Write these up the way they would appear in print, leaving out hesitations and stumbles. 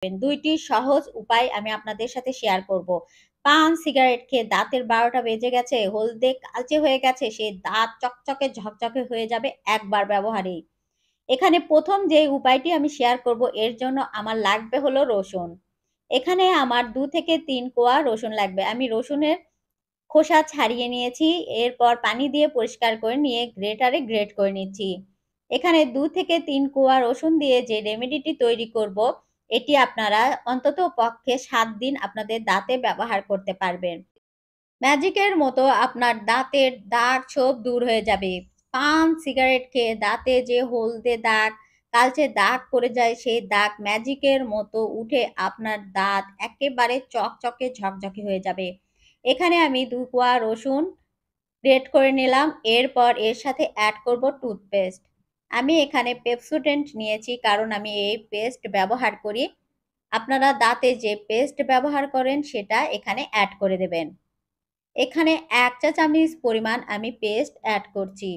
দুইটি সহজ উপায় আমি আপনাদের সাথে শেয়ার করব। পান সিগারেট খেয়ে দাঁতের ১২টা বেজে গেছে, হলদে কালচে হয়ে গেছে, সেই দাঁত চকচকে ঝকঝকে হয়ে যাবে একবার ব্যবহারেই। এখানে ১ম যে উপায়টি আমি শেয়ার করব এর জন্য আমার লাগবে হলো রসুন। এখানে আমার ২ থেকে ৩ কোয়া রসুন লাগবে। আমি রসুনের খোসা ছাড়িয়ে নিয়েছি। এরপর পানি দিয়ে পরিষ্কার করে নিয়ে গ্রেটারে গ্রেট করে নিচ্ছি। এখানে ২ থেকে ৩ কোয়া রসুন দিয়ে যে রেমেডিটি তৈরি করব, এটি আপনারা অন্তত পক্ষে ৭ দিন আপনাদের দাঁতে ব্যবহার করতে পারবেন। ম্যাজিকের মতো আপনার দাঁতের দাগ ছোপ দূর হয়ে যাবে। পান সিগারেট খেয়ে দাঁতে যে হলদে দাগ, কালচে দাগ পড়ে যায় সেই দাগ ম্যাজিকের মতো উঠে আপনার দাঁত একেবারে চকচকে ঝকঝকে হয়ে যাবে। এখানে আমি ২ কোয়া রসুন গ্রেট করে নিলাম। এরপর এর সাথে অ্যাড করব টুথপেস্ট। আমি এখানে পেপসোডেন্ট নিয়েছি কারণ আমি এই পেস্ট ব্যবহার করি। আপনারা দাঁতে যে পেস্ট ব্যবহার করেন সেটা এখানে অ্যাড করে দেবেন। এখানে ১ চা চামচ পরিমাণ আমি পেস্ট অ্যাড করছি।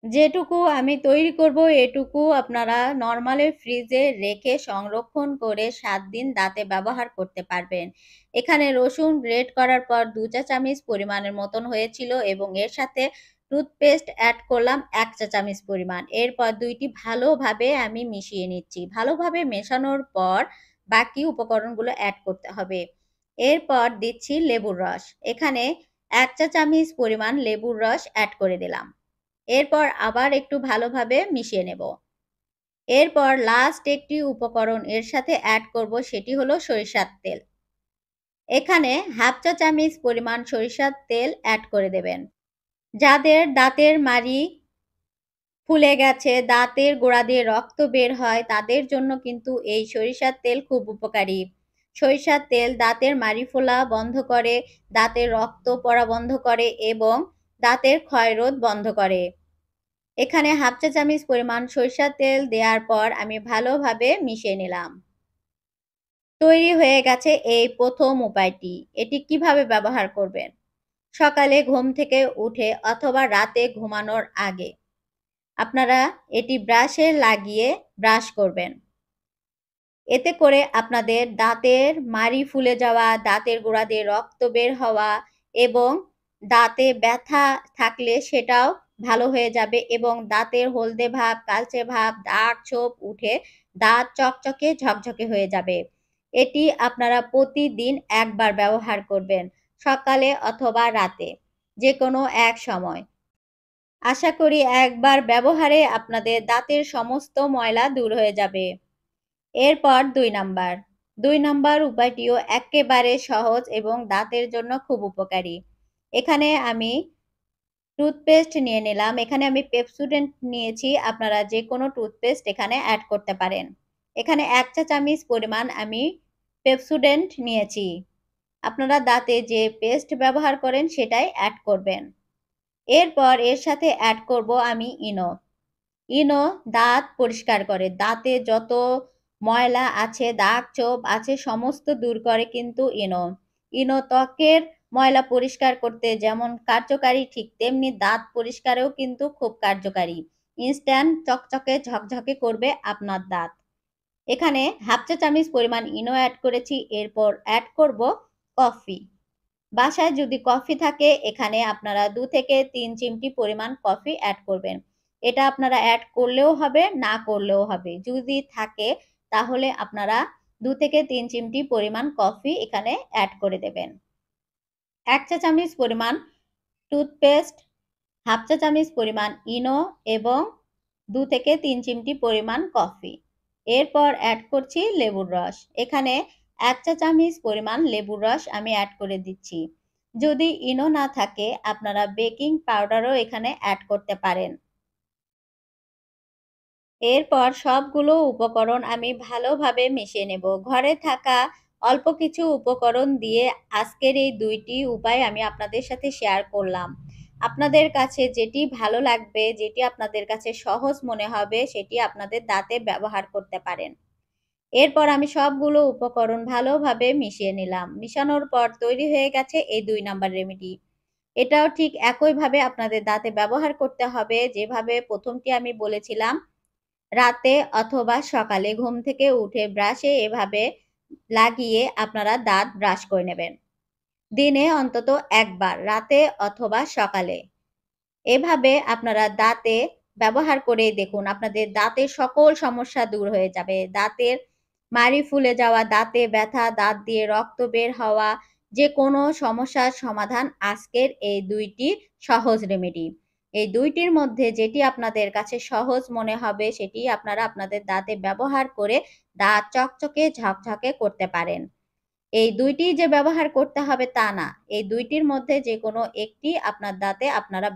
যেটুকু আমি তৈরি করব এটুকু আপনারা নরমালি ফ্রিজে রেখে সংরক্ষণ করে ৭ দিন দাঁতে ব্যবহার করতে পারবেন। এখানে রসুন গ্রেট করার পর ২ চা চামচ পরিমাণের মতন হয়েছিল এবং এর সাথে টুথপেস্ট অ্যাড করলাম ১ চা চামচ পরিমাণ। এরপর ২ টি ভালোভাবে আমি মিশিয়ে নিচ্ছি। ভালোভাবে মেশানোর পর বাকি উপকরণগুলো অ্যাড করতে হবে। এরপর দিচ্ছি লেবুর রস। এখানে ১ চা চামচ পরিমাণ লেবুর রস অ্যাড করে দিলাম। এরপর আবার একটু ভালোভাবে মিশিয়ে নেব। এরপর লাস্ট একটি উপকরণ এর সাথে অ্যাড করব সেটি হলো সরিষার তেল। এখানে ১/২ চা চামচ পরিমাণ সরিষার তেল অ্যাড করে দেবেন। যাদের দাঁতের মাড়ি ফুলে গেছে, দাঁতের গোড়া দিয়ে রক্ত বের হয় তাদের জন্য কিন্তু এই সরিষার তেল খুব উপকারী। সরিষার তেল দাঁতের মাড়ি ফোলা বন্ধ করে, দাঁতের রক্ত পড়া বন্ধ করে এবং দাঁতের ক্ষয়রোধ বন্ধ করে। এখানে ১/২ চা চামচ পরিমাণ সরিষার তেল দেওয়ার পর আমি ভালোভাবে মিশিয়ে নিলাম। তৈরি হয়ে গেছে এই ১ম উপায়টি। এটি কিভাবে ব্যবহার করবেন? সকালে ঘুম থেকে উঠে অথবা রাতে ঘুমানোর আগে আপনারা এটি ব্রাশে লাগিয়ে ব্রাশ করবেন। এতে করে আপনাদের দাঁতের মাড়ি ফুলে যাওয়া, দাঁতের গোড়া দিয়ে রক্ত বের হওয়া এবং দাঁতে ব্যথা থাকলে সেটাও ভালো হয়ে যাবে এবং দাঁতের হলদে ভাব, কালচে ভাব, দাগ ছোপ উঠে দাঁত চকচকে ঝকঝকে হয়ে যাবে। এটি আপনারা প্রতিদিন একবার ব্যবহার করবেন, সকালে অথবা রাতে, যেকোনো এক সময়। আশা করি একবার ব্যবহারে আপনাদের দাঁতের সমস্ত ময়লা দূর হয়ে যাবে। এরপর ২ নাম্বার। ২ নাম্বার উপায়টিও এক্কেবারে সহজ এবং দাঁতের জন্য খুব উপকারী। এখানে আমি টুথপেস্ট নিয়ে নিলাম। এখানে আমি পেপসোডেন্ট নিয়েছি। আপনারা যেকোনো টুথপেস্ট এখানে অ্যাড করতে পারেন। এখানে ১ চা চামচ পরিমাণ আমি পেপসোডেন্ট নিয়েছি। আপনারা দাঁতে যে পেস্ট ব্যবহার করেন সেটাই অ্যাড করবেন। এরপর এর সাথে অ্যাড করব আমি ইনো। ইনো দাঁত পরিষ্কার করে। দাঁতে যত ময়লা আছে, দাগ ছোপ আছে সমস্ত দূর করে কিন্তু ইনো। ইনো ত্বকের ময়লা পরিষ্কার করতে যেমন কার্যকারী ঠিক তেমনি দাঁত পরিষ্কারেও কিন্তু খুব কার্যকারী। ইনস্ট্যান্ট চকচকে ঝকঝকে করবে আপনার দাঁত। এখানে ১/২ চা চামচ পরিমাণ ইনো অ্যাড করেছি। এরপর অ্যাড করব কফি। বাসায় যদি কফি থাকে এখানে আপনারা ২ থেকে ৩ চিমটি পরিমাণ কফি অ্যাড করবেন। এটা আপনারা অ্যাড করলেও হবে, না করলেও হবে। যদি থাকে তাহলে আপনারা ২ থেকে ৩ চিমটি পরিমাণ কফি এখানে অ্যাড করে দেবেন। ১ চা চামচ পরিমাণ টুথপেস্ট, ১/২ চা চামচ পরিমাণ ইনো এবং ২ থেকে ৩ চিমটি পরিমাণ কফি। এরপর অ্যাড করছি লেবুর রস। এখানে ১ চা চামচ পরিমাণ লেবুর রস আমি অ্যাড করে দিচ্ছি। যদি ইনো না থাকে আপনারা বেকিং পাউডারও এখানে অ্যাড করতে পারেন। এরপর সবগুলো উপকরণ আমি ভালোভাবে মিশিয়ে নেব। ঘরে থাকা অল্প কিছু উপকরণ দিয়ে আজকের এই ২ টি উপায় আমি আপনাদের সাথে শেয়ার করলাম। আপনাদের কাছে যেটি ভালো লাগবে, যেটি আপনাদের কাছে সহজ মনে হবে সেটি আপনাদের দাঁতে ব্যবহার করতে পারেন। এরপর আমি সবগুলো উপকরণ ভালোভাবে মিশিয়ে নিলাম। মিশানোর পর তৈরি হয়ে গেছে এই ২ নাম্বার রেমেডি। এটাও ঠিক একইভাবে আপনাদের দাঁতে ব্যবহার করতে হবে যেভাবে ১ম টি আমি বলেছিলাম। রাতে অথবা সকালে ঘুম থেকে উঠে ব্রাশে এভাবে লাগিয়ে আপনারা দাঁত ব্রাশ করে নেবেন। দিনে অন্তত ১ বার রাতে অথবা সকালে। এভাবে আপনারা দাঁতে ব্যবহার করে দেখুন। আপনাদের দাঁতের সকল সমস্যা দূর হয়ে যাবে। দাঁতের মাড়ি ফুলে যাওয়া, দাঁতে ব্যথা, দাঁত দিয়ে রক্ত বের হওয়া, যেকোনো সমস্যার সমাধান আজকের এই ২ টি সহজ রেমেডি। এই ২ টির মধ্যে যেটি আপনাদের কাছে সহজ মনে হবে সেটি আপনারা আপনাদের দাঁতে ব্যবহার করে দাঁত চকচকে ঝকঝকে করতে পারেন। এই ২ টি যে ব্যবহার করতে হবে তা না। এই ২ টির মধ্যে যেকোনো একটি আপনার দাঁতে আপনারা